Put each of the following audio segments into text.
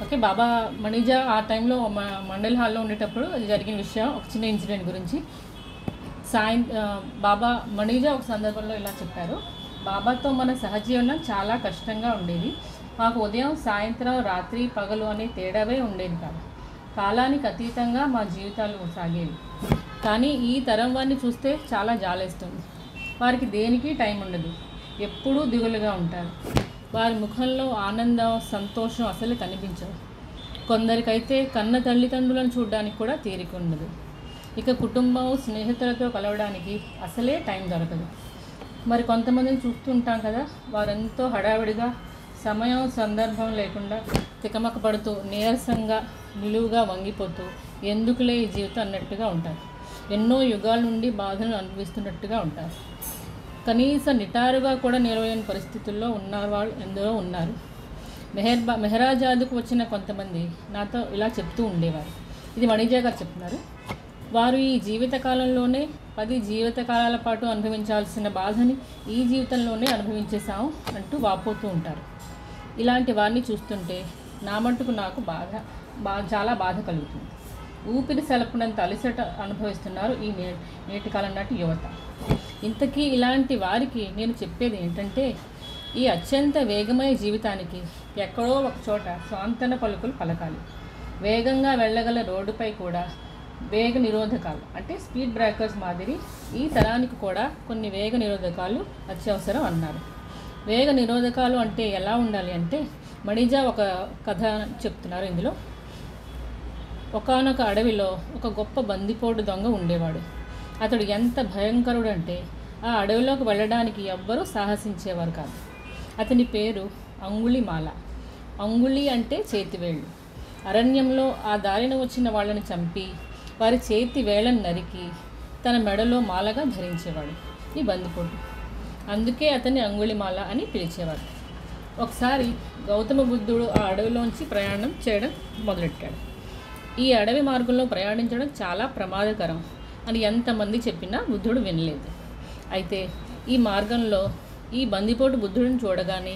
Okay. బాబా మణిజా ఆ టైంలో మండల్ హాల్‌లో ఉండేటప్పుడు అది జరిగిన విషయం. ఒక చిన్న ఇన్సిడెంట్ గురించి. బాబా మణిజా ఒక సందర్భంలో ఇలా చెప్పారు. బాబాతో మన సహజీవనం చాలా కష్టంగా ఉండేది. మాకు ఉదయం, సాయంత్రం, రాత్రి, పగలు అనే తేడావే ఉండేది కాదు. కాలానికి అతీతంగా మా జీవితాలు సాగేవి. కానీ ఈ తరం వారిని చూస్తే చాలా జాలేస్తుంది. వారికి దేనికి టైం ఉండదు. ఎప్పుడూ దిగులుగా ఉంటారు. వారి ముఖంలో ఆనందం, సంతోషం అసలు కనిపించవు. కొందరికైతే కన్న తల్లిదండ్రులను చూడడానికి కూడా తీరిక ఉండదు. ఇక కుటుంబం, స్నేహితులతో కలవడానికి అసలే టైం దొరకదు. మరి కొంతమందిని చూస్తుంటాం కదా, వారెంతో హడావిడిగా, సమయం సందర్భం లేకుండా తికమక పడుతూ, నీరసంగా, నిలువుగా వంగిపోతూ, ఎందుకులే ఈ జీవితం అన్నట్టుగా ఉంటారు. ఎన్నో యుగాల నుండి బాధలను అనుభవిస్తున్నట్టుగా ఉంటారు. కనీస నిటారుగా కూడా నిలవలేని పరిస్థితుల్లో ఉన్నవాళ్ళు ఎందరో ఉన్నారు. మెహరాజాద్కు వచ్చిన కొంతమంది నాతో ఇలా చెప్తూ ఉండేవారు. ఇది మణిజా గారు చెప్తున్నారు. వారు ఈ జీవితకాలంలోనే 10 జీవితకాలాల పాటు అనుభవించాల్సిన బాధని ఈ జీవితంలోనే అనుభవించేశాము అంటూ వాపోతూ ఉంటారు. ఇలాంటి వారిని చూస్తుంటే నా మట్టుకు నాకు చాలా బాధ కలుగుతుంది. ఊపిరి సెలపునంత అలసట అనుభవిస్తున్నారు ఈ నేటి కాలం నాటి యువత. ఇంతకీ ఇలాంటి వారికి నేను చెప్పేది ఏంటంటే, ఈ అత్యంత వేగమయ జీవితానికి ఎక్కడో ఒక చోట స్వాంతన పలుకులు పలకాలి. వేగంగా వెళ్ళగల రోడ్డుపై కూడా వేగ నిరోధకాలు అంటే స్పీడ్ బ్రేకర్స్ మాదిరి ఈ తరానికి కూడా కొన్ని వేగ నిరోధకాలు అత్యవసరం అన్నారు. వేగ నిరోధకాలు అంటే ఎలా ఉండాలి అంటే, మణిజా ఒక కథ చెప్తున్నారు ఇందులో. ఒకానొక అడవిలో ఒక గొప్ప బందిపోటు దొంగ ఉండేవాడు. అతడు ఎంత భయంకరుడంటే ఆ అడవిలోకి వెళ్ళడానికి ఎవ్వరూ సాహసించేవారు కాదు. అతని పేరు అంగుళిమాల. అంగుళి అంటే చేతివేళ్ళు. అరణ్యంలో ఆ దారిన వచ్చిన వాళ్ళని చంపి వారి చేతి వేళ్ళను నరికి తన మెడలో మాలగా ధరించేవాడు ఈ బందిపోటు. అందుకే అతన్ని అంగుళిమాల అని పిలిచేవాడు. ఒకసారి గౌతమ బుద్ధుడు ఆ అడవిలోంచి ప్రయాణం చేయడం మొదలెట్టాడు. ఈ అడవి మార్గంలో ప్రయాణించడం చాలా ప్రమాదకరం అని ఎంతమంది చెప్పినా బుద్ధుడు వినలేదు. అయితే ఈ మార్గంలో ఈ బందిపోటు బుద్ధుడిని చూడగానే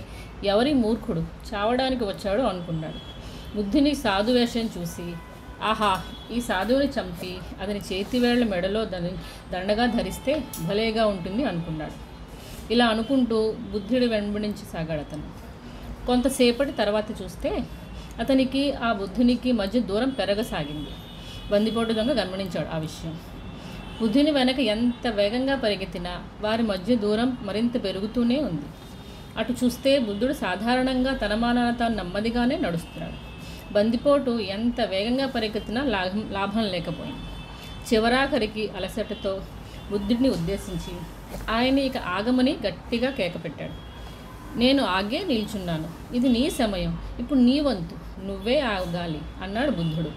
ఎవరి మూర్ఖుడు చావడానికి వచ్చాడు అనుకున్నాడు. బుద్ధుని సాధు వేషం చూసి, ఆహా, ఈ సాధువుని చంపి అతని చేతివేళ్ల మెడలో దండగా ధరిస్తే భలేగా ఉంటుంది అనుకున్నాడు. ఇలా అనుకుంటూ బుద్ధుడి వెంబడించసాగాడు అతను. కొంతసేపటి తర్వాత చూస్తే అతనికి ఆ బుద్ధునికి మధ్య దూరం పెరగసాగింది. బందిపోటు దొంగ గమనించాడు ఆ విషయం. బుద్ధుని వెనక ఎంత వేగంగా పరిగెత్తినా వారి మధ్య దూరం మరింత పెరుగుతూనే ఉంది. అటు చూస్తే బుద్ధుడు సాధారణంగా తన మానాన తాను నెమ్మదిగానే నడుస్తున్నాడు. బందిపోటు ఎంత వేగంగా పరిగెత్తినా లాభం లేకపోయింది. చివరాఖరికి అలసటతో బుద్ధుడిని ఉద్దేశించి ఆయన ఇక ఆగమని గట్టిగా కేకపెట్టాడు. నేను ఆగే నిల్చున్నాను. ఇది నీ సమయం. ఇప్పుడు నీ వంతు. నువ్వే ఆగాలి అన్నాడు బుద్ధుడు.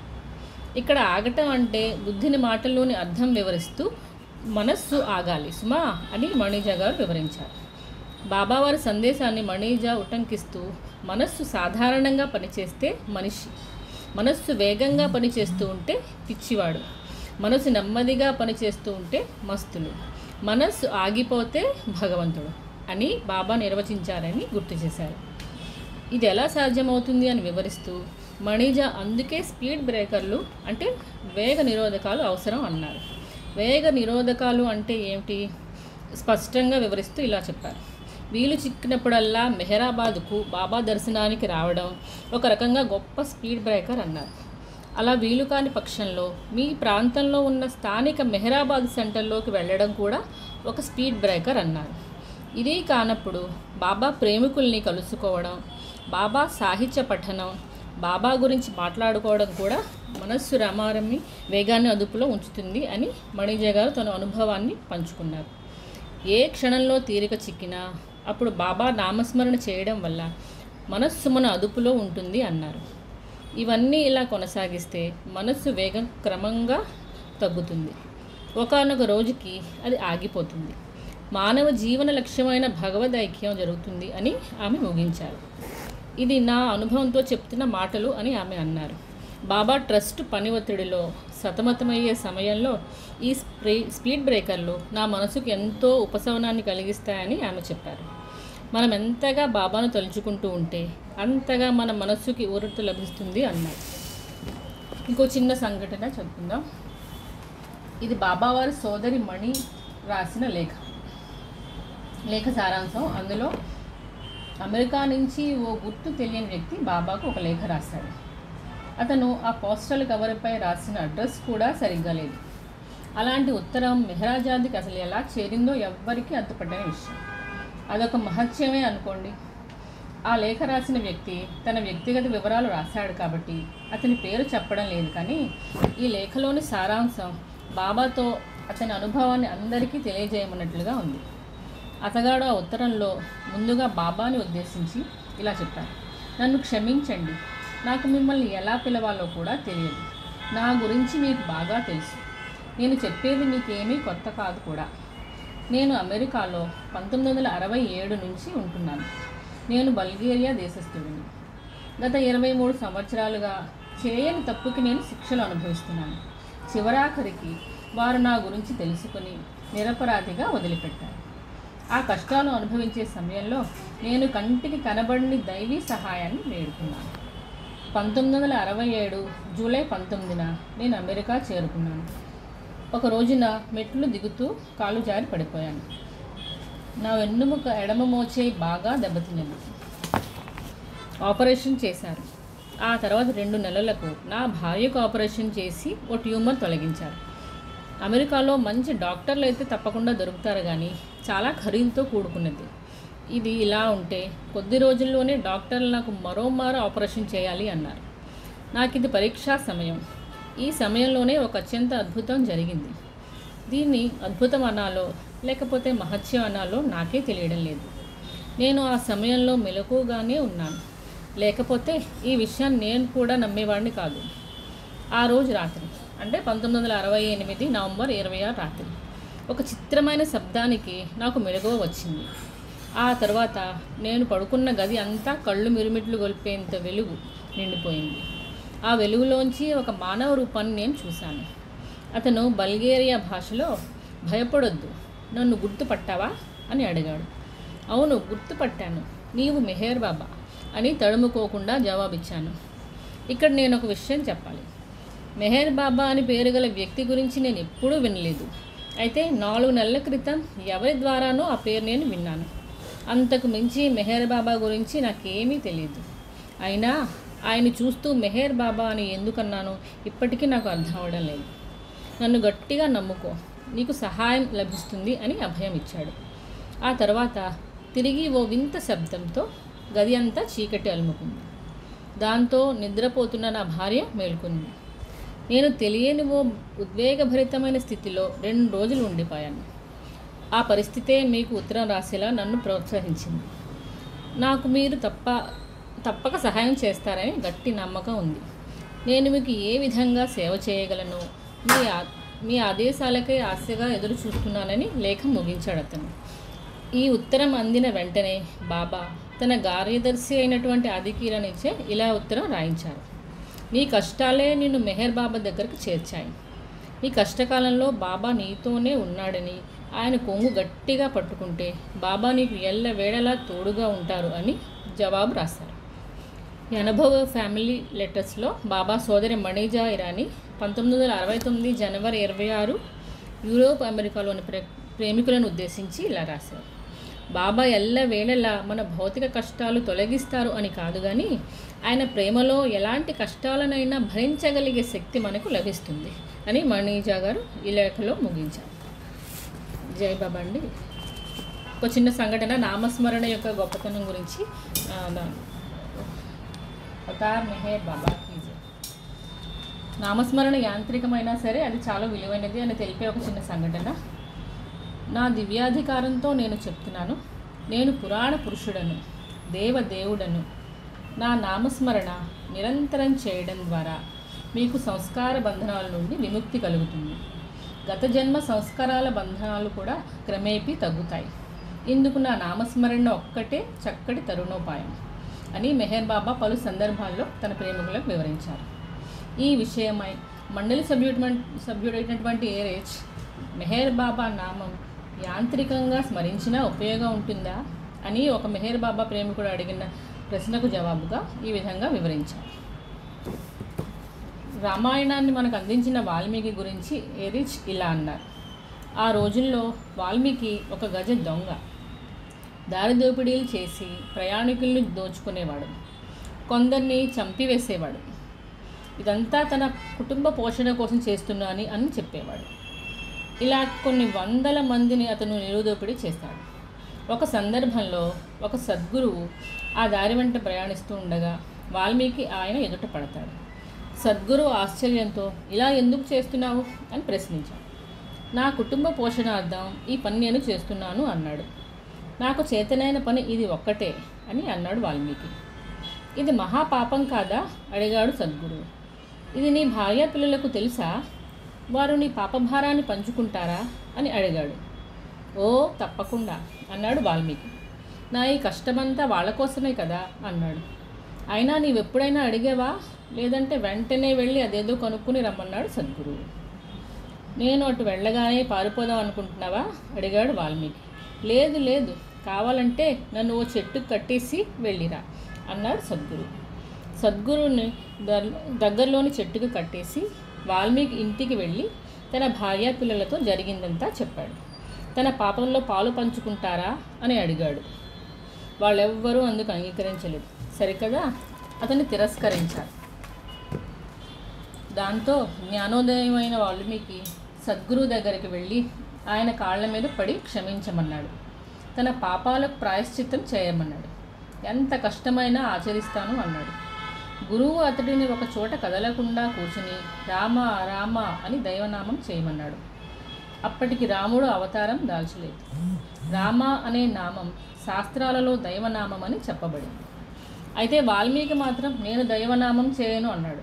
ఇక్కడ ఆగటం అంటే బుద్ధుని మాటల్లోని అర్థం వివరిస్తూ మనస్సు ఆగాలి సుమా అని మణిజా గారు వివరించారు. బాబావారి సందేశాన్ని మణిజా ఉటంకిస్తూ, మనస్సు సాధారణంగా పనిచేస్తే మనిషి, మనస్సు వేగంగా పనిచేస్తూ ఉంటే పిచ్చివాడు, మనసు నెమ్మదిగా పనిచేస్తూ ఉంటే మస్తులు, మనస్సు ఆగిపోతే భగవంతుడు అని బాబా నిర్వచించారని గుర్తు చేశారు. ఇది ఎలా సాధ్యమవుతుంది అని వివరిస్తూ మణిజా అందుకే స్పీడ్ బ్రేకర్లు అంటే వేగ నిరోధకాలు అవసరం అన్నారు. వేగ నిరోధకాలు అంటే ఏమిటి స్పష్టంగా వివరిస్తూ ఇలా చెప్పారు. వీలు చిక్కినప్పుడల్లా మెహరాబాద్కు బాబా దర్శనానికి రావడం ఒక రకంగా గొప్ప స్పీడ్ బ్రేకర్ అన్నారు. అలా వీలు కాని పక్షంలో మీ ప్రాంతంలో ఉన్న స్థానిక మెహరాబాద్ సెంటర్లోకి వెళ్ళడం కూడా ఒక స్పీడ్ బ్రేకర్ అన్నారు. ఇది కానప్పుడు బాబా ప్రేమికుల్ని కలుసుకోవడం, బాబా సాహిత్య పఠనం, బాబా గురించి మాట్లాడుకోవడం కూడా మనస్సు రమారమి వేగాన్ని అదుపులో ఉంచుతుంది అని మణిజా గారు తన అనుభవాన్ని పంచుకున్నారు. ఏ క్షణంలో తీరిక చిక్కినా అప్పుడు బాబా నామస్మరణ చేయడం వల్ల మనస్సు మన అదుపులో ఉంటుంది అన్నారు. ఇవన్నీ ఇలా కొనసాగిస్తే మనస్సు వేగం క్రమంగా తగ్గుతుంది. ఒకానొక రోజుకి అది ఆగిపోతుంది. మానవ జీవన లక్ష్యమైన భగవద్ ఐక్యం జరుగుతుంది అని ఆమె ముగించారు. ఇది నా అనుభవంతో చెప్తున్న మాటలు అని ఆమె అన్నారు. బాబా ట్రస్ట్ పని ఒత్తిడిలో సతమతమయ్యే సమయంలో ఈ స్పీడ్ బ్రేకర్లు నా మనసుకు ఎంతో ఉపశమనాన్ని కలిగిస్తాయని ఆమె చెప్పారు. మనం ఎంతగా బాబాను తలుచుకుంటూ ఉంటే అంతగా మన మనస్సుకి ఊరట లభిస్తుంది అన్నారు. ఇంకో చిన్న సంఘటన చెప్తుందాం. ఇది బాబావారి సోదరి మణి రాసిన లేఖ సారాంశం. అందులో అమెరికా నుంచి ఓ గుర్తు తెలియని వ్యక్తి బాబాకు ఒక లేఖ రాశాడు. అతను ఆ పోస్టల్ కవర్పై రాసిన అడ్రస్ కూడా సరిగ్గా లేదు. అలాంటి ఉత్తరం మెహరాజాద్కి అసలు ఎలా చేరిందో ఎవ్వరికీ అంతుపట్టని విషయం. అదొక మహత్యమే అనుకోండి. ఆ లేఖ రాసిన వ్యక్తి తన వ్యక్తిగత వివరాలు రాశాడు కాబట్టి అతని పేరు చెప్పడం లేదు, కానీ ఈ లేఖలోని సారాంశం బాబాతో అతని అనుభవాన్ని అందరికీ తెలియజేయమన్నట్లుగా ఉంది. అతగాడు ఆ ఉత్తరంలో ముందుగా బాబాని ఉద్దేశించి ఇలా చెప్పారు: నన్ను క్షమించండి, నాకు మిమ్మల్ని ఎలా పిలవాలో కూడా తెలియదు. నా గురించి మీకు బాగా తెలుసు. నేను చెప్పేది మీకేమీ కొత్త కాదు కూడా. నేను అమెరికాలో 1967 నుంచి ఉంటున్నాను. నేను బల్గేరియా దేశస్థుడిని. గత 23 సంవత్సరాలుగా చేయని తప్పుకి నేను శిక్షలు అనుభవిస్తున్నాను. చివరాఖరికి వారు నా గురించి తెలుసుకుని నిరపరాధిగా వదిలిపెట్టారు. ఆ కష్టాలు అనుభవించే సమయంలో నేను కంటికి కనబడని దైవీ సహాయాన్ని వేడుకున్నాను. 1967 జూలై 19న నేను అమెరికా చేరుకున్నాను. ఒక రోజున మెట్లు దిగుతూ కాలు జారి పడిపోయాను. నా వెన్నుముక ఎడమ మోచేయి బాగా దెబ్బతిన్నది. ఆపరేషన్ చేశారు. ఆ తర్వాత 2 నెలలకు నా భార్యకు ఆపరేషన్ చేసి ఓ ట్యూమర్ తొలగించారు. అమెరికాలో మంచి డాక్టర్లు అయితే తప్పకుండా దొరుకుతారు, కానీ చాలా ఖరీదుతో కూడుకున్నది. ఇది ఇలా ఉంటే కొద్ది రోజుల్లోనే డాక్టర్లు నాకు మరోమారు ఆపరేషన్ చేయాలి అన్నారు. నాకు ఇది పరీక్షా సమయం. ఈ సమయంలోనే ఒక అత్యంత అద్భుతం జరిగింది. దీన్ని అద్భుతం అనాలో లేకపోతే మహత్యం అనాలో నాకే తెలియడం లేదు. నేను ఆ సమయంలో మెలకుగానే ఉన్నాను, లేకపోతే ఈ విషయాన్ని నేను కూడా నమ్మేవాడిని కాదు. ఆ రోజు రాత్రి, అంటే 1968 నవంబర్ 26 రాత్రి, ఒక చిత్రమైన శబ్దానికి నాకు మెలకువ వచ్చింది. ఆ తర్వాత నేను పడుకున్న గది అంతా కళ్ళు మిరుమిట్లు గొల్పేంత వెలుగు నిండిపోయింది. ఆ వెలుగులోంచి ఒక మానవ రూపాన్ని నేను చూశాను. అతను బల్గేరియా భాషలో భయపడొద్దు, నన్ను గుర్తుపట్టావా అని అడిగాడు. అవును, గుర్తుపట్టాను, నీవు మెహర్ బాబా అని తడుముకోకుండా జవాబిచ్చాను. ఇక్కడ నేను ఒక విషయం చెప్పాలి. మెహర్ బాబా అని పేరు గల వ్యక్తి గురించి నేను ఎప్పుడూ వినలేదు. అయితే 4 నెలల క్రితం ఎవరి ద్వారానో ఆ పేరు నేను విన్నాను. అంతకు మించి మెహర్ బాబా గురించి నాకేమీ తెలియదు. అయినా ఆయన చూస్తూ మెహర్ బాబా అని ఎందుకన్నానో ఇప్పటికీ నాకు అర్థం అవడం లేదు. నన్ను గట్టిగా నమ్ముకో, నీకు సహాయం లభిస్తుంది అని అభయం ఇచ్చాడు. ఆ తర్వాత తిరిగి ఓ వింత శబ్దంతో గది అంతా చీకటి అలుముకుంది. దాంతో నిద్రపోతున్న నా భార్య మేల్కొంది. నేను తెలియని ఓ ఉద్వేగభరితమైన స్థితిలో 2 రోజులు ఉండిపోయాను. ఆ పరిస్థితే మీకు ఉత్తరం రాసేలా నన్ను ప్రోత్సహించింది. నాకు మీరు తప్పక సహాయం చేస్తారని గట్టి నమ్మకం ఉంది. నేను మీకు ఏ విధంగా సేవ చేయగలను, మీ ఆదేశాలకై ఆశగా ఎదురు చూస్తున్నానని లేఖ ముగించాడు అతను. ఈ ఉత్తరం అందిన వెంటనే బాబా తన కార్యదర్శి అయినటువంటి ఆదికీరనిచ్చే ఇలా ఉత్తరం రాయించారు: నీ కష్టాలే నిన్ను మెహర్ బాబా దగ్గరకు చేర్చాయి. నీ కష్టకాలంలో బాబా నీతోనే ఉన్నాడని, ఆయన కొంగు గట్టిగా పట్టుకుంటే బాబా నీకు ఎల్లవేళలా తోడుగా ఉంటారు అని జవాబు రాశారు. 80వ ఫ్యామిలీ లెటర్స్లో బాబా సోదరి మణిజా ఇరానీ 1969 జనవరి 26 యూరోప్ అమెరికాలోని ప్రేమికులను ఉద్దేశించి ఇలా రాశారు: బాబా ఎల్లవేళలా మన భౌతిక కష్టాలు తొలగిస్తారు అని కాదు, కానీ ఆయన ప్రేమలో ఎలాంటి కష్టాలనైనా భరించగలిగే శక్తి మనకు లభిస్తుంది అని మణిజా గారు ఈ లేఖలో ముగించారు. జై బాబా అండి. ఒక చిన్న సంఘటన, నామస్మరణ యొక్క గొప్పతనం గురించి. అవతార్ మెహర్ బాబా కీజే. నామస్మరణ యాంత్రికమైనా సరే అది చాలా విలువైనది అని తెలిపే ఒక చిన్న సంఘటన. నా దివ్యాధికారంతో నేను చెప్తున్నాను, నేను పురాణ పురుషుడను, దేవదేవుడను. నా నామస్మరణ నిరంతరం చేయడం ద్వారా మీకు సంస్కార బంధనాల నుండి విముక్తి కలుగుతుంది. గత జన్మ సంస్కారాల బంధనాలు కూడా క్రమేపీ తగ్గుతాయి. ఇందుకు నా నామస్మరణ ఒక్కటే చక్కటి తరుణోపాయం అని మెహర్ బాబా పలు సందర్భాల్లో తన ప్రేమికులకు వివరించారు. ఈ విషయమై మండలి సభ్యుడైనటువంటి ఏరేజ్, మెహర్ బాబా నామం యాంత్రికంగా స్మరించినా ఉపయోగం ఉంటుందా అని ఒక మెహర్ బాబా ప్రేమికుడు అడిగిన ప్రశ్నకు జవాబుగా ఈ విధంగా వివరించారు. రామాయణాన్ని మనకు అందించిన వాల్మీకి గురించి ఎరిచ్ ఇలా అన్నారు. ఆ రోజుల్లో వాల్మీకి ఒక గజ దొంగ. దారి దోపిడీలు చేసి ప్రయాణికులను దోచుకునేవాడు, కొందరిని చంపివేసేవాడు. ఇదంతా తన కుటుంబ పోషణ కోసం చేస్తున్నాను అని చెప్పేవాడు. ఇలా కొన్ని వందల మందిని అతను నిలుదోపిడీ చేస్తాడు. ఒక సందర్భంలో ఒక సద్గురువు ఆ దారి వెంట ప్రయాణిస్తూ ఉండగా వాల్మీకి ఆయన ఎదుట పడతాడు. సద్గురువు ఆశ్చర్యంతో ఇలా ఎందుకు చేస్తున్నావు అని ప్రశ్నించాడు. నా కుటుంబ పోషణార్థం ఈ పని నేను చేస్తున్నాను అన్నాడు. నాకు చేతనైన పని ఇది ఒక్కటే అని అన్నాడు వాల్మీకి. ఇది మహాపాపం కాదా అడిగాడు సద్గురువు. ఇది నీ భార్య పిల్లలకు తెలుసా? వారు నీ పాపభారాన్ని పంచుకుంటారా అని అడిగాడు. ఓ తప్పకుండా అన్నాడు వాల్మీకి. నా ఈ కష్టమంతా వాళ్ళ కోసమే కదా అన్నాడు. అయినా నీవెప్పుడైనా అడిగావా? లేదంటే వెంటనే వెళ్ళి అదేదో కనుక్కుని రమ్మన్నాడు సద్గురువు. నేను అటు వెళ్ళగానే పారిపోదాం అనుకుంటున్నావా అడిగాడు వాల్మీకి. లేదు లేదు, కావాలంటే నన్ను ఓ చెట్టుకు కట్టేసి వెళ్ళిరా అన్నాడు సద్గురువు. సద్గురువుని దగ్గరలోని చెట్టుకు కట్టేసి వాల్మీకి ఇంటికి వెళ్ళి తన భార్య పిల్లలతో జరిగిందంతా చెప్పాడు. తన పాపంలో పాలు పంచుకుంటారా అని అడిగాడు. వాళ్ళెవ్వరూ అందుకు అంగీకరించలేదు. సరికదా అతన్ని తిరస్కరించారు. దాంతో జ్ఞానోదయమైన వాల్మీకి సద్గురువు దగ్గరికి వెళ్ళి ఆయన కాళ్ళ మీద పడి క్షమించమన్నాడు. తన పాపాలకు ప్రాయశ్చిత్తం చేయమన్నాడు. ఎంత కష్టమైనా ఆచరిస్తాను అన్నాడు. గురువు అతడిని ఒక చోట కదలకుండా కూర్చుని రామ రామ అని దైవనామం చేయమన్నాడు. అప్పటికి రాముడు అవతారం దాల్చలేదు. రామ అనే నామం శాస్త్రాలలో దైవనామం అని చెప్పబడింది. అయితే వాల్మీకి మాత్రం నేను దైవనామం చేయను అన్నాడు.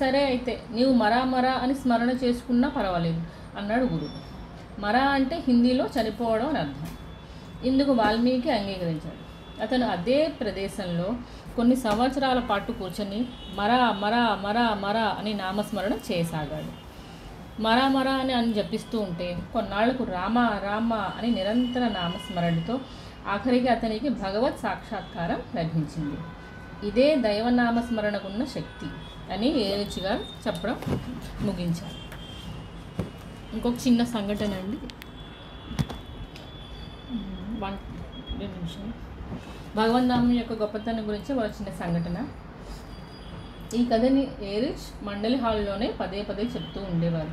సరే అయితే నీవు మరా మరా అని స్మరణ చేసుకున్నా పర్వాలేదు అన్నాడు గురువు. మరా అంటే హిందీలో చనిపోవడం అని అర్థం. ఇందుకు వాల్మీకి అంగీకరించాడు. అతను అదే ప్రదేశంలో కొన్ని సంవత్సరాల పాటు కూర్చొని మరా మరా మరా మరా అని నామస్మరణ చేయసాగాడు. మరా మరా అని జపిస్తూ ఉంటే కొన్నాళ్లకు రామ రామ అని నిరంతర నామస్మరణతో ఆఖరికి అతనికి భగవత్ సాక్షాత్కారం లభించింది. ఇదే దైవనామస్మరణకున్న శక్తి అని ఏరిచ్ గారు చెప్పడం ముగించారు. ఇంకొక చిన్న సంఘటన అండి, 2 నిమిషాలు. భగవన్నామం యొక్క గొప్పతనం గురించి ఒక చిన్న సంఘటన. ఈ కథని ఏరిచ్ మండలి హాల్లోనే పదే పదే చెప్తూ ఉండేవారు.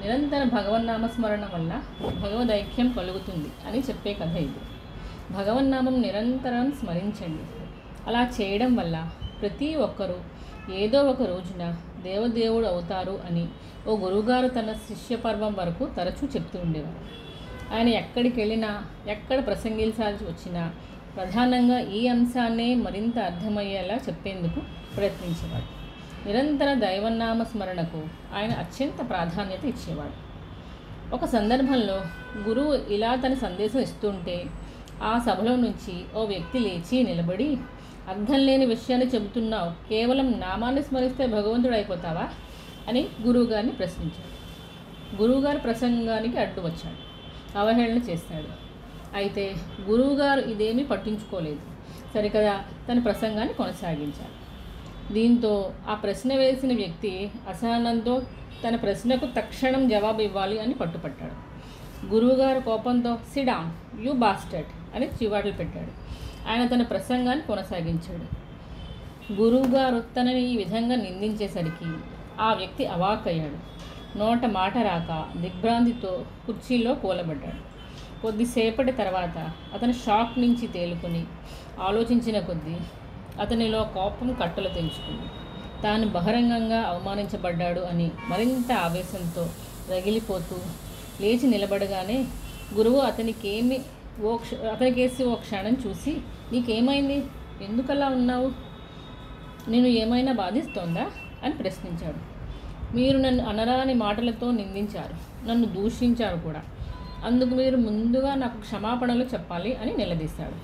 నిరంతర భగవన్నామస్మరణ వల్ల భగవదైక్యం కలుగుతుంది అని చెప్పే కథ ఇది. భగవన్నామం నిరంతరం స్మరించండి. అలా చేయడం వల్ల ప్రతి ఒక్కరూ ఏదో ఒక రోజున దేవదేవుడు అవుతారు అని ఓ గురువుగారు తన శిష్యపర్వం వరకు తరచూ చెప్తూ ఉండేవారు. ఆయన ఎక్కడికి వెళ్ళినా, ఎక్కడ ప్రసంగించాల్సి వచ్చినా ప్రధానంగా ఈ అంశాన్నే మరింత అర్థమయ్యేలా చెప్పేందుకు ప్రయత్నించేవాడు. నిరంతర దైవనామ స్మరణకు ఆయన అత్యంత ప్రాధాన్యత ఇచ్చేవాడు. ఒక సందర్భంలో గురువు ఇలా తన సందేశం ఇస్తుంటే ఆ సభలో నుంచి ఓ వ్యక్తి లేచి నిలబడి, అర్థం లేని విషయాన్ని చెబుతున్నావు, కేవలం నామాన్ని స్మరిస్తే భగవంతుడు అయిపోతావా అని గురువుగారిని ప్రశ్నించాడు. గురువుగారి ప్రసంగానికి అడ్డు వచ్చాడు, అవహేళన చేస్తాడు. అయితే గురువుగారు ఇదేమీ పట్టించుకోలేదు. సరికదా తన ప్రసంగాన్ని కొనసాగించాడు. దీంతో ఆ ప్రశ్న వేసిన వ్యక్తి అసహనంతో తన ప్రశ్నకు తక్షణం జవాబు ఇవ్వాలి అని పట్టుపట్టాడు. గురువుగారు కోపంతో సిడాన్ యూ బాస్టర్డ్ అని చివాట్లు పెట్టాడు. ఆయన తన ప్రసంగాన్ని కొనసాగించాడు. గురువుగారు తనని ఈ విధంగా నిందించేసరికి ఆ వ్యక్తి అవాక్కయ్యాడు. నోట మాట రాక దిగ్భ్రాంతితో కుర్చీలో కూలబడ్డాడు. కొద్దిసేపటి తర్వాత అతను షాక్ నుంచి తేలుకొని ఆలోచించిన కొద్దీ అతనిలో కోపం కట్టలు తెంచుకుంది. తాను బహిరంగంగా అవమానించబడ్డాడు అని మరింత ఆవేశంతో రగిలిపోతూ లేచి నిలబడగానే గురువు అతనికేసి ఓ క్షణం చూసి, నీకేమైంది, ఎందుకలా ఉన్నావు, నేను ఏమైనా బాధిస్తోందా అని ప్రశ్నించాడు. మీరు నన్ను అనరాని మాటలతో నిందించారు, నన్ను దూషించారు కూడా. అందుకు మీరు ముందుగా నాకు క్షమాపణలు చెప్పాలి అని నిలదీశాడు.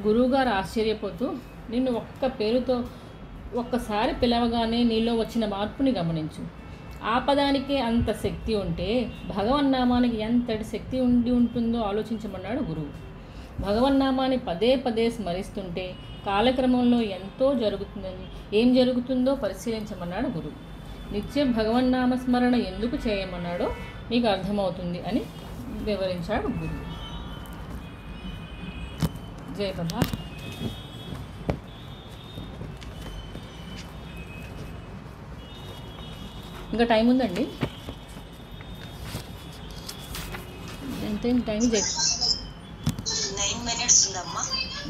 గురువుగారు ఆశ్చర్యపోతూ, నిన్ను ఒక్క పేరుతో ఒక్కసారి పిలవగానే నీలో వచ్చిన మార్పుని గమనించు. ఆపదానికే అంత శక్తి ఉంటే భగవన్నామానికి ఎంతటి శక్తి ఉంటుందో ఆలోచించమన్నాడు గురువు. భగవన్నామాన్ని పదే పదే స్మరిస్తుంటే కాలక్రమంలో ఏం జరుగుతుందో పరిశీలించమన్నాడు గురువు. నిత్యం భగవన్నామ స్మరణ ఎందుకు చేయమన్నాడో మీకు అర్థమవుతుంది అని వివరించాడు గురువు. జై బాబా. ఇంకా టైం ఉందండి. ఎంత టైం?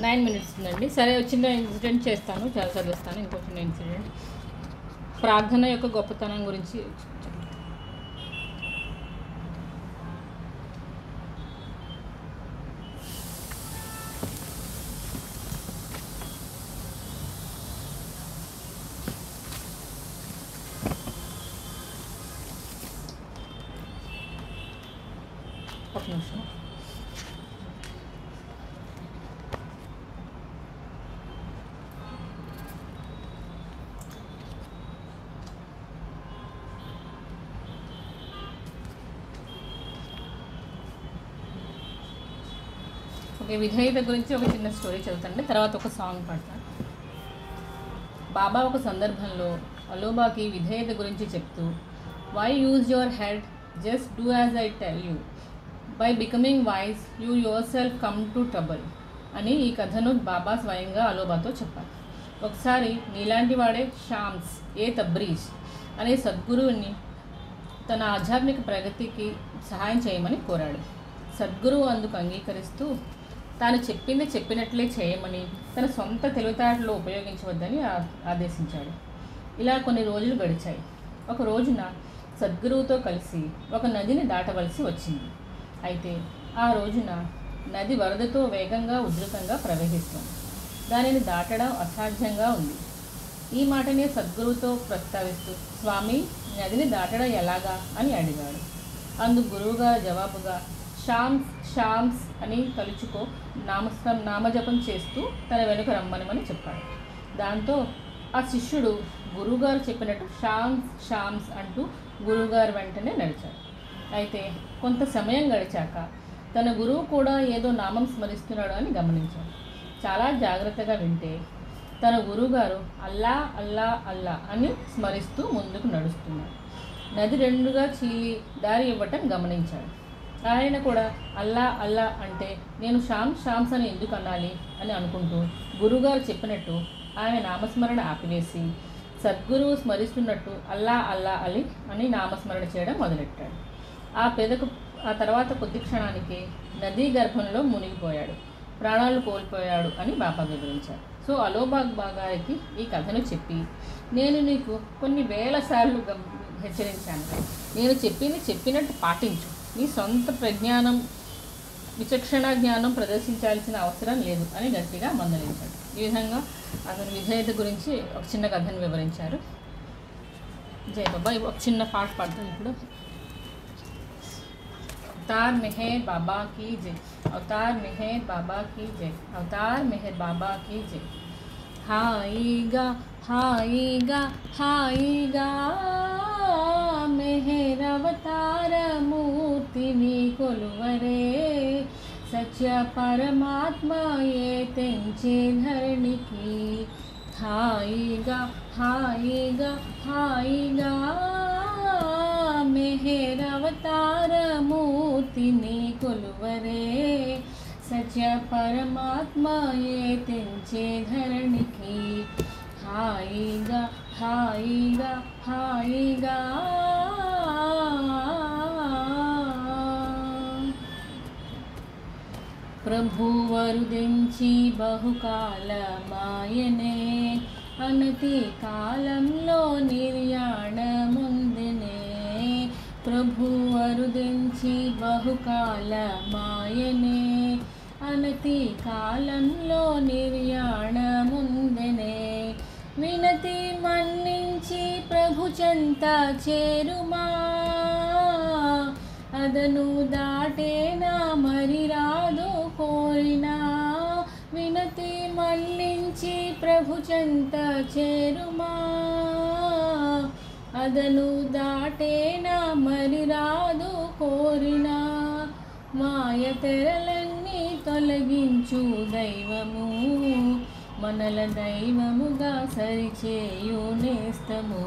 9 minutes ఉందండి. సరే, చిన్న ఇన్సిడెంట్ చేస్తాను, చదివిస్తాను. ఇంకో చిన్న ఇన్సిడెంట్ ప్రార్థన యొక్క గొప్పతనం గురించి. ఒక నిమిషం. ఓకే, విధేయత గురించి ఒక చిన్న స్టోరీ చదువుతాండి, తర్వాత ఒక సాంగ్ పాడతాను. బాబా ఒక సందర్భంలో అలోబాకి విధేయత గురించి చెప్తూ, why use your head, just do as I tell you, by becoming wise you yourself come to trouble అని ఈ కథను బాబా స్వయంగా అలోబాతో చెప్పారు. ఒకసారి నీలాంటి వాడే షామ్స్ తబ్రీజ్ అనే సద్గురువుని తన ఆధ్యాత్మిక ప్రగతికి సహాయం చేయమని కోరాడు. సద్గురువు అందుకు అంగీకరిస్తూ తాను చెప్పినట్లే చేయమని, తన సొంత తెలివితేటలు ఉపయోగించవద్దని ఆదేశించాడు. ఇలా కొన్ని రోజులు గడిచాయి. ఒక రోజున సద్గురువుతో కలిసి ఒక నదిని దాటవలసి వచ్చింది. అయితే ఆ రోజున నది వరదతో వేగంగా ఉధృతంగా ప్రవహిస్తుంది. దానిని దాటడం అసాధ్యంగా ఉంది. ఈ మాటనే సద్గురువుతో ప్రస్తావిస్తూ, స్వామి, నదిని దాటడం ఎలాగా అని అడిగాడు. అందుకు గురువుగారు జవాబుగా, షామ్స్ షామ్స్ అని తలుచుకో, నామజపం చేస్తూ తన వెనుక రమ్మనమని చెప్పాడు. దాంతో ఆ శిష్యుడు గురువుగారు చెప్పినట్టు షామ్స్ షామ్స్ అంటూ గురువుగారు వెంటనే నడిచాడు. అయితే కొంత సమయం గడిచాక తన గురువు కూడా ఏదో నామం స్మరిస్తున్నాడు అని గమనించాడు. చాలా జాగ్రత్తగా వింటే తన గురువుగారు అల్లా అల్లా అల్లా అని స్మరిస్తూ ముందుకు నడుస్తున్నాడు. నది రెండుగా చీలి దారి ఇవ్వటం గమనించాడు. ఆయన కూడా అల్లా అల్లా అంటే నేను షామ్స్ అని ఎందుకు అనాలి అని అనుకుంటూ గురువుగారు చెప్పినట్టు ఆయన నామస్మరణ ఆపివేసి సద్గురువు స్మరిస్తున్నట్టు అల్లా అల్లా అలీ అని నామస్మరణ చేయడం మొదలెట్టాడు. ఆ తర్వాత కొద్ది క్షణానికి నదీ గర్భంలో మునిగిపోయాడు, ప్రాణాలు కోల్పోయాడు అని బాబా వివరించారు. సో అలోబాబా గారికి ఈ కథను చెప్పి, నేను నీకు కొన్ని వేల సార్లు హెచ్చరించాను, నేను చెప్పినట్టు పాటించు, నీ సొంత ప్రజ్ఞానం విచక్షణ జ్ఞానం ప్రదర్శించాల్సిన అవసరం లేదు అని గట్టిగా మందలించాడు. ఈ విధంగా అతను విధేయత గురించి ఒక చిన్న కథను వివరించారు. జై బాబా. ఒక చిన్న పాట పాడుతుంది ఇప్పుడు. अवतार मेहर बाबा की जय, अवतार मेहर बाबा की जय, अवतार मेहर बाबा की जय. हाईगा हाईगा हाईगा मेहर अवतार मूर्ति नी कोलुवरे, सच्च परमात्मा ये तेंचे धरणिकी. हाईगा हाईगा हाईगा मेहर अवतार मूर्ति नी कोलुवरे, सच परमात्मा ये तेंचे धरणिकी. हाईगा हाईगा हाईगा प्रभु वरुदिंची बहुकालमायने, అనతి కాలంలో నిర్యాణముందినే. ప్రభు అరుదించి బహుకాలమాయనే, అనతి కాలంలో నిర్యాణముందినే. వినతి మన్నించి ప్రభు చెంత చేరుమా, అదను దాటేనా మరి రాదు కోరినా. వినతి మన్నించి ప్రభు చెంత చేరుమా, అదను దాటేనా మరి రాదు కోరినా. మాయ తెరలన్నీ తొలగించు దైవము, మనల దైవముగా సరిచేయు నేస్తము.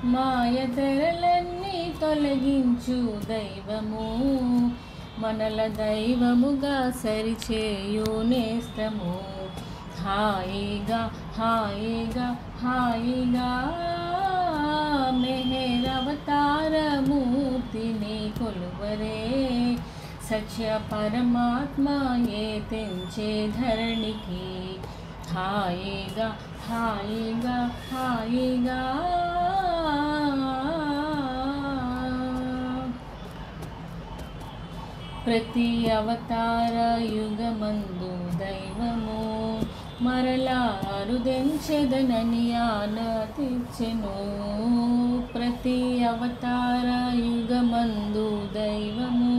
మాయ తెరలన్నీ తొలగించు దైవము, మనల దైవముగా సరిచేయు నేస్తము. హాయిగా హాయిగా హాయిగా మెహరవతారమూర్తిని కొలువరే, సత్య పరమాత్మయే తెంచే ధరణికి. హాయిగా హాయిగా హాయిగా ప్రతి అవతార యుగమందు దైవము, మరలా అరుదెంచెదనని ఆనతిచ్చెను. ప్రతి అవతార యుగమందు దైవము,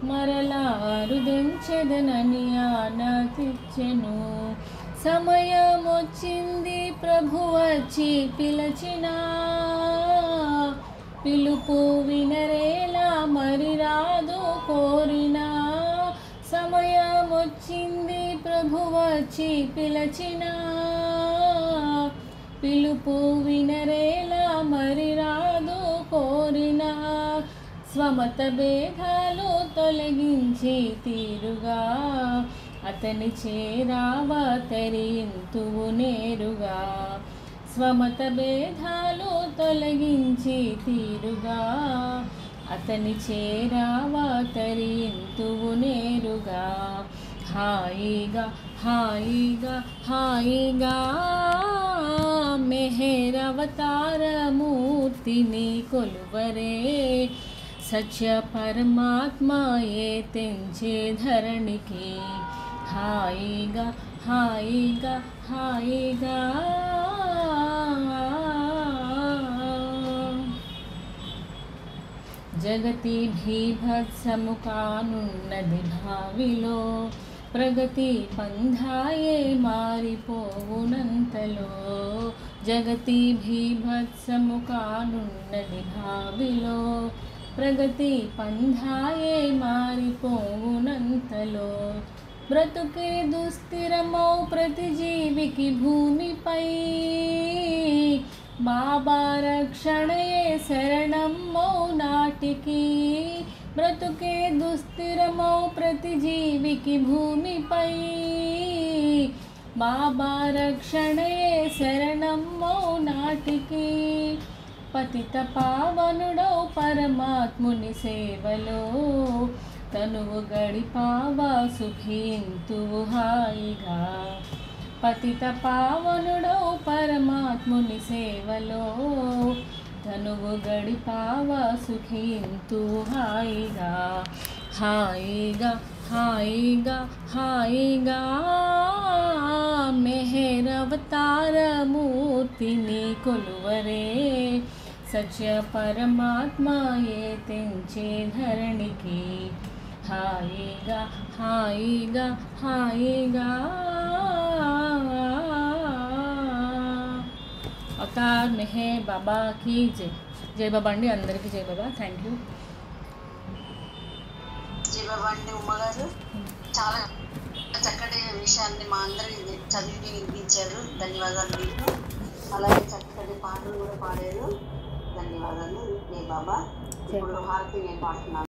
మరలా అరుదెంచెదనని ఆనతిచ్చెను. సమయమొచ్చింది ప్రభు వచ్చి పిలచినా, పిలుపు వినరేలా మరి రాదు కోరినా. సమయమొచ్చింది ప్రభు వచ్చి పిలచినా, పిలుపు వినరేలా మరి రాదు కోరినా. స్వమత భేదాలు తొలగించి తీరుగా, అతని చేరావతరింతువు నేరుగా. స్వమత భేదాలు తొలగించి తీరుగా, అతని చేరావతరింతువు నేరుగా. హాయిగా హాయిగా హాయిగా మెహరవతారమూర్తిని కొలువరే, సత్య పరమాత్మయే తెంచే ధరణికి. హాయిగా హాయిగా హాయిగా జగతి భీభత్సము కానున్నది భావిలో, ప్రగతి పంధాయే మారిపోవునంతలో. జగతి భీభత్సము కానున్నది భావిలో, ప్రగతి పంధాయే మారిపోవునంతలో. బ్రతుకే దుస్థిరమౌ ప్రతి జీవికి భూమిపై, బాబా రక్షణయే శరణమౌ నాటికి. బ్రతుకే దుస్థిరమౌ ప్రతి జీవికి భూమిపై, బాబా రక్షణయే శరణమౌ నాటికి. పతిత పావనుడౌ పరమాత్ముని సేవలో, తనువు గడిపావా సుఖింతువు హాయిగా. పతిత పావనుడౌ పరమాత్ముని సేవలో, తనువు గడిపావా సుఖింతువు హాయిగా. హాయిగా హాయిగా హాయిగా మెహరవతారమూర్తిని కొలువరే, సత్య పరమాత్మయే తెంచే ధరణికి. హాయిగా హాయిగా హాయిగా అవతార్ మెహర్ బాబాకి జై. జై బాబా అండి, అందరికీ జై బాబా. Thank you. జై బాబా అండి ఉమ్మ గారు, చాలా చక్కటి విషయాన్ని మా అందరికి చదివి వినిపించారు. ధన్యవాదాలు మీకు. అలాగే చక్కటి పాటలు కూడా పాడారు. ధన్యవాదాలు. జై బాబా. ఇప్పుడు హారతి నేను పాడుతున్నాను.